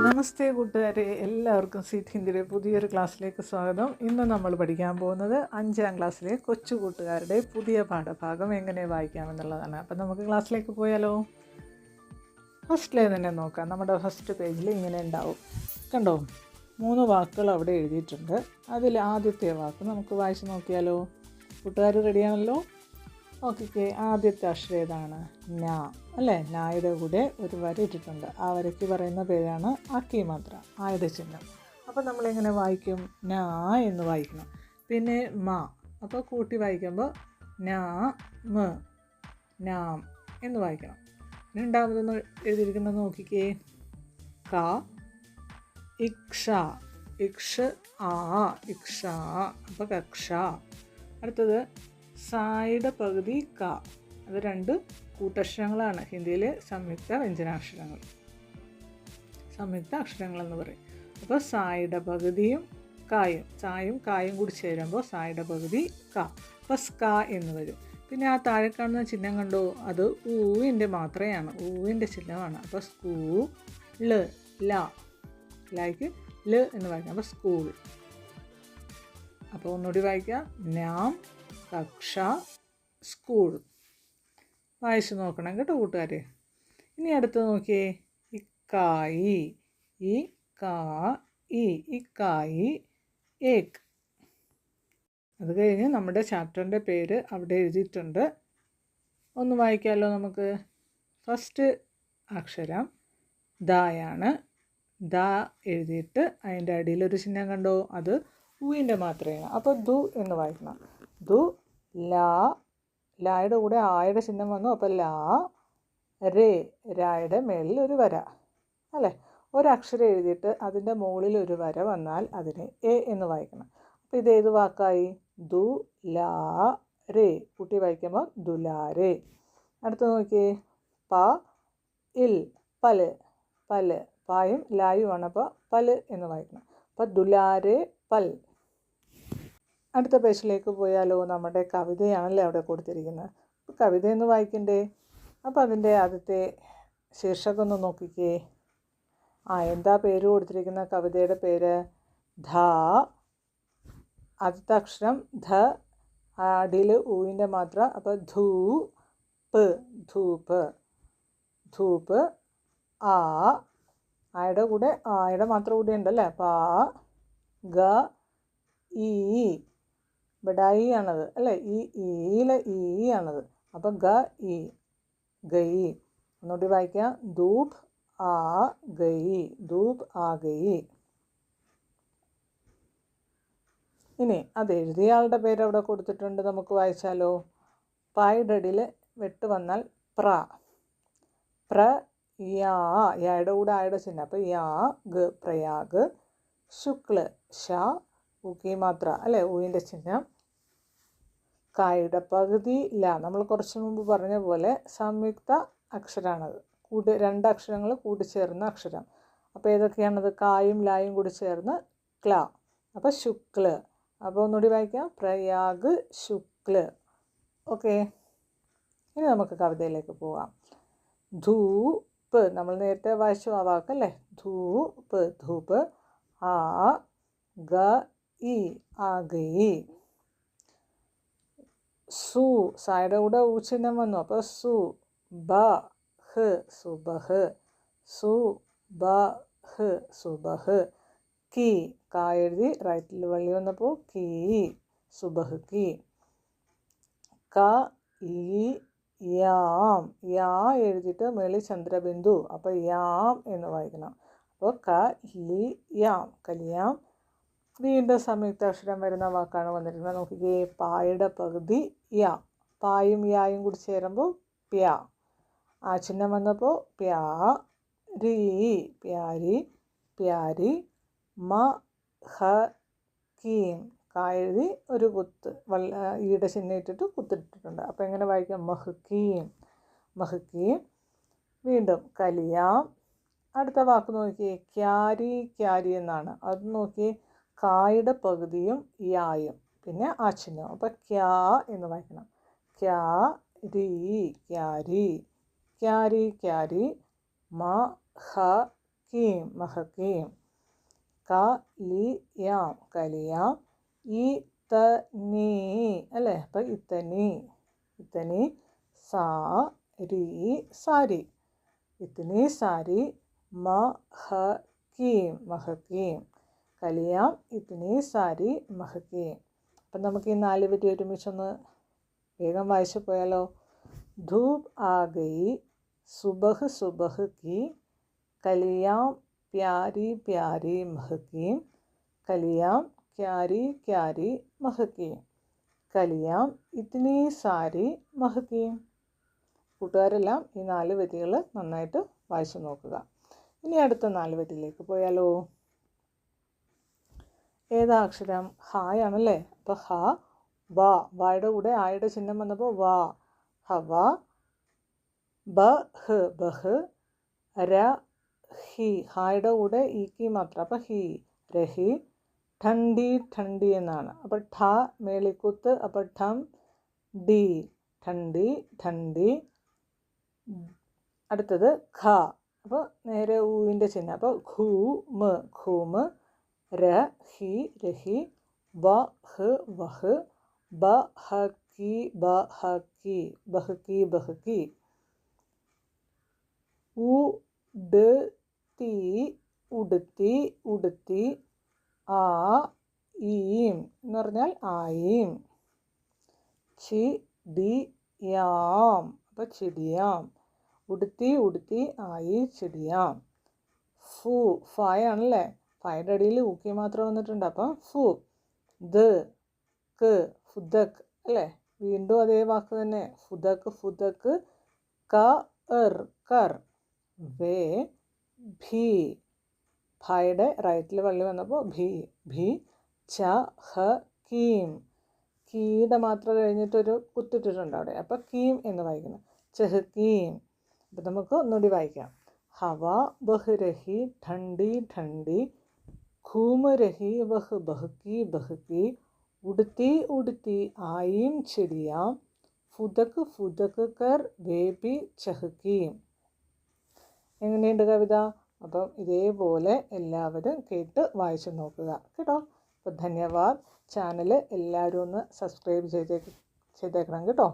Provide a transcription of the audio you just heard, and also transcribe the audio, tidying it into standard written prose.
നമസ്തേ കൂട്ടുകാരെ, എല്ലാവർക്കും സീറ്റ് ഹിന്ദിയുടെ പുതിയൊരു ക്ലാസ്സിലേക്ക് സ്വാഗതം. ഇന്ന് നമ്മൾ പഠിക്കാൻ പോകുന്നത് 5ാം ക്ലാസ്സിലെ കൊച്ചു കൂട്ടുകാരുടെ പുതിയ പാഠഭാഗം എങ്ങനെ വായിക്കാമെന്നുള്ളതാണ്. അപ്പം നമുക്ക് ക്ലാസ്സിലേക്ക് പോയാലോ? ഫസ്റ്റിലെ തന്നെ നോക്കാം. നമ്മുടെ ഫസ്റ്റ് പേജിൽ ഇങ്ങനെ ഉണ്ടാവും, കണ്ടോ? 3 വാക്കുകൾ അവിടെ എഴുതിയിട്ടുണ്ട്. അതിൽ ആദ്യത്തെ വാക്ക് നമുക്ക് വായിച്ച് നോക്കിയാലോ? കൂട്ടുകാർ റെഡിയാണല്ലോ? ഓക്കെ, ആദ്യത്തെ അക്ഷരം ഏതാണ്? നാ അല്ലേ? നായുടെ കൂടെ ഒരു വര ഇട്ടിട്ടുണ്ട്. ആ വരയ്ക്ക് പറയുന്ന പേരാണ് ആക്കി മാത്ര, ആയുടെ ചിഹ്നം. അപ്പോൾ നമ്മളിങ്ങനെ വായിക്കും, നാ എന്ന് വായിക്കണം. പിന്നെ മാ, അപ്പോൾ കൂട്ടി വായിക്കുമ്പോൾ നാ മ, നാം എന്ന് വായിക്കണം. രണ്ടാമതൊന്ന് എഴുതിയിരിക്കുന്നത് നോക്കിക്കേ, ക ഇക്ഷ, ഇക്ഷ ആ, ഇക്ഷ, അപ്പോൾ കക്ഷ. അടുത്തത് സായുടെ പകുതി ക, അത് 2 കൂട്ടക്ഷരങ്ങളാണ്. ഹിന്ദിയിലെ സംയുക്ത വ്യഞ്ജനാക്ഷരങ്ങൾ, സംയുക്ത അക്ഷരങ്ങൾ എന്ന് പറയും. അപ്പോൾ സായുടെ പകുതിയും കായും, സായും കായും കൂടി ചേരുമ്പോൾ സായുടെ പകുതി ക, അപ്പോൾ സ്ക എന്ന് വരും. പിന്നെ ആ താഴെ കാണുന്ന ചിഹ്നം കണ്ടോ, അത് ഊവിൻ്റെ മാത്രയാണ്, ഊവിൻ്റെ ചിഹ്നമാണ്. അപ്പോൾ സ്കൂ ല്, ലായ്ക്ക് ല് എന്ന് വായിക്കാം. അപ്പോൾ സ്കൂൾ. അപ്പോൾ ഒന്നുകൂടി വായിക്കാം, നാം കക്ഷ സ്കൂൾ. വായിച്ച് നോക്കണം കേട്ടോ കൂട്ടുകാരെ. ഇനി അടുത്ത് നോക്കിയേ, ഇക്കായി, ഈ കാ ഇ, ഇക്കായി ഏക്. അത് കഴിഞ്ഞ് നമ്മുടെ ചാപ്റ്ററിൻ്റെ പേര് അവിടെ എഴുതിയിട്ടുണ്ട്. ഒന്ന് വായിക്കാമല്ലോ നമുക്ക്. ഫസ്റ്റ് അക്ഷരം ദായാണ്. ദ എഴുതിയിട്ട് അതിൻ്റെ അടിയിലൊരു ചിഹ്നം കണ്ടോ, അത് ഊവിൻ്റെ മാത്രമാണ്. അപ്പോൾ ദു എന്ന് വായിക്കണം. ദു ലാ, ലായുടെ കൂടെ ആയുടെ ചിഹ്നം വന്നു. അപ്പോൾ ലാ രേ, രായുടെ മേളിൽ ഒരു വര അല്ലേ? ഒരക്ഷരം എഴുതിയിട്ട് അതിൻ്റെ മുകളിൽ ഒരു വര വന്നാൽ അതിനെ എ എന്ന് വായിക്കണം. അപ്പോൾ ഇതേത് വാക്കായി? ദു ലാ രേ. കൂട്ടി വായിക്കുമ്പോൾ ദുലാരേ. അടുത്ത് നോക്കിയേ, പ ഇൽ, പല്, പല്, പായും ലായുമാണ്. അപ്പോൾ പല് എന്ന് വായിക്കണം. അപ്പോൾ ദുലാരേ പൽ. അടുത്ത പേജിലേക്ക് പോയാലോ? നമ്മുടെ കവിതയാണല്ലേ അവിടെ കൊടുത്തിരിക്കുന്നത്. അപ്പോൾ കവിത എന്ന് വായിക്കണ്ടേ? അപ്പോൾ അതിൻ്റെ ആദ്യത്തെ ശീർഷകം ഒന്ന് നോക്കിക്കേ. എന്താ പേര് കൊടുത്തിരിക്കുന്ന കവിതയുടെ പേര്? ധ. ആദ്യത്തെ അക്ഷരം ധ, അടിയിൽ ഊവിൻ്റെ മാത്ര. അപ്പോൾ ധൂപ്പ്, ധൂപ്പ്, ധൂപ്പ്. ആയുടെ കൂടെ ആയുടെ മാത്രം കൂടെ ഉണ്ടല്ലേ. അപ്പോൾ ആ ഗ ഈ, ബഡായി ആണത് അല്ലേ? ഈയിലെ ഈ ആണത്. അപ്പം ഗ ഈ, ഗയി. ഒന്നുകൂടി വായിക്കാം, ധൂപ് ആ ഗയി, ധൂപ് ആ ഗയി. ഇനി അത് എഴുതിയ ആളുടെ പേര് അവിടെ കൊടുത്തിട്ടുണ്ട്, നമുക്ക് വായിച്ചാലോ? പായുടെ അടിയിൽ വെട്ട് വന്നാൽ പ്ര, പ്ര യാ, യായുടെ കൂടെ ആയുടെ ചിഹ്നം. അപ്പോൾ യാ ഗ, പ്രയാഗ്. ശുക്ല്, ഷ, ഊക്കി മാത്ര അല്ലേ? ഊവിൻ്റെ ചിഹ്നം. കായുടെ പകുതി ല, നമ്മൾ കുറച്ച് മുമ്പ് പറഞ്ഞ പോലെ സംയുക്ത അക്ഷരമാണത്. 2 അക്ഷരങ്ങൾ കൂടിച്ചേർന്ന അക്ഷരം. അപ്പോൾ ഏതൊക്കെയാണത്? കായും ലായും കൂടി ചേർന്ന് ക്ല. അപ്പോൾ ശുക്ല്. അപ്പോൾ ഒന്നുകൂടി വായിക്കാം, പ്രയാഗ് ശുക്ല്. ഓക്കെ, ഇനി നമുക്ക് കവിതയിലേക്ക് പോകാം. ധൂപ്പ്, നമ്മൾ നേരത്തെ വായിച്ചു ആ വാക്കല്ലേ? ധൂപ്പ്, ധൂപ്പ്. ആ ഗ ഈ, ആ ഗയി. സു, സായുടെ കൂടെ ഊ ചിഹ്നം വന്നു. അപ്പോൾ സു ബ ഹ്, സുബഹ്, സു ബ ഹ്, സുബഹ്. കി, കാ എഴുതി റൈറ്റിൽ വള്ളി വന്നപ്പോൾ കീ, സുബഹ് കി. ക ലി യാം, യാ എഴുതിയിട്ട് മേളിൽ ചന്ദ്രബിന്ദു. അപ്പോൾ യാം എന്ന് വായിക്കണം. അപ്പോൾ ക ലി യാം, കലിയാം. വീണ്ടും സംയുക്ത അക്ഷരം വരുന്ന വാക്കാണ് വന്നിരിക്കുന്നത്. നോക്കിക്കേ, പായുടെ പകുതി യാ, പായും യായും കൂടി ചേരുമ്പോൾ പ്യാ. ആ ചിഹ്നം വന്നപ്പോൾ പ്യാ രീ, പ്യാരി, പ്യാരി. മ ഹ കീം, കാ എഴുതി ഒരു കുത്ത്, ഈയുടെ ചിഹ്നം ഇട്ടിട്ട് കുത്തിട്ടിട്ടുണ്ട്. അപ്പോൾ എങ്ങനെ വായിക്കാം? മഹ്കീം, മഹ്കീം. വീണ്ടും കലിയാം. അടുത്ത വാക്ക് നോക്കിയേ, ക്യാരി, ക്യാരി എന്നാണ്. അത് നോക്കിയേ, കായുടെ പകുതിയും യായും പിന്നെ ആ ചിഹ്നം. അപ്പോൾ ക്യാ എന്ന് വായിക്കണം. ക്യാ രീ, ക്യാരി, ക്യാരി, ക്യാരി. മ ഹ കീം മഹക്കീം. കലിയാം കലിയാം. ഇതനീ അല്ലേ, അപ്പം ഇത്തനി ഇത്തനി. സാരി സാരി. ഇത്തനി സാരി മഹക്കീം മഹക്കീം. കലിയാം ഇത്തനി സാരി മഹക്കീം. അപ്പം നമുക്ക് ഈ 4 വരി ഒരുമിച്ചൊന്ന് വേഗം വായിച്ചു പോയാലോ. ധൂപ് ആ ഗയി സുബഹ് സുബഹ് കി. കലിയാം പ്യാരി പ്യാരി മഹക്കീം. കലിയാം ക്യാരി ക്യാരി മഹക്കീം. കലിയാം ഇത്നി സാരി മഹക്കീം. കൂട്ടുകാരെല്ലാം ഈ 4 വരികൾ നന്നായിട്ട് വായിച്ചു നോക്കുക. ഇനി അടുത്ത 4 വരിയിലേക്ക് പോയാലോ. ഏതാ അക്ഷരം? ഹായാണല്ലേ. അപ്പോൾ ഹ വ. വയുടെ കൂടെ ആയുടെ ചിഹ്നം വന്നപ്പോൾ വ. ഹവ. ബഹ് ബഹ്. രഹി. ഹായുടെ കൂടെ ഈക്കി മാത്രം, അപ്പോൾ ഹി രഹി. ഠണ്ഡി ഠണ്ഡി എന്നാണ്. അപ്പോൾ ഠ മേളിക്കുത്ത്, അപ്പോൾ ഠം ഡി ഠണ്ഡി ഠണ്ഡി. അടുത്തത് ഖ. അപ്പോൾ നേരെ ഊവിൻ്റെ ചിഹ്നം, അപ്പോൾ ഖൂമ് ഖൂമ്. രഹി രഹി. വഹ് വഹ്. ബഹക്കി ബഹക്കി ബഹക്കി ബഹക്കി. ഉടുത്തി ഉടുത്തി ഉടുത്തി. ആയീം എന്ന് പറഞ്ഞാൽ ആയീം. ചിടിയാം, അപ്പോൾ ചിടിയാം. ഉടുത്തി ഉടുത്തി ആയി ചിടിയാം. ഫു. ഫായാണല്ലേ. ഫയുടെ അടിയിൽ ഊക്കി മാത്രം വന്നിട്ടുണ്ട്, അപ്പം ഫു. ദ് ക്ക് ഫുദക് അല്ലേ. വീണ്ടും അതേ വാക്ക് തന്നെ, ഫുദക് ഫുദക്. കർ കർ. വേ ഭീ. ഭയുടെ റൈറ്റിൽ വള്ളി വന്നപ്പോൾ ഭീ ഭീ. ചഹക്കീം. കീയുടെ മാത്രം കഴിഞ്ഞിട്ടൊരു കുത്തിട്ടിട്ടുണ്ട് അവിടെ, അപ്പോൾ കീം എന്ന് വായിക്കണം. ചഹക്കീം. അപ്പം നമുക്ക് ഒന്നുകൂടി വായിക്കാം. ഹവ ബഹ് രഹി ഠണ്ഡി ഠണ്ഡി. ഘൂമ് രഹി വഹ് ബഹ്ക്കി ബഹ്ക്കി. ഉടുത്തി ഉടുത്തി ആയീം ചിടിയാം. ഫുദക് ഫുദക് കർ വേബി ചഹക്കീം. എങ്ങനെയുണ്ട് കവിത? അപ്പം ഇതേപോലെ എല്ലാവരും കേട്ട് വായിച്ചു നോക്കുക കേട്ടോ. അപ്പോൾ ധന്യവാദ്. ചാനൽ എല്ലാവരും ഒന്ന് സബ്സ്ക്രൈബ് ചെയ്തേക്കണം കേട്ടോ.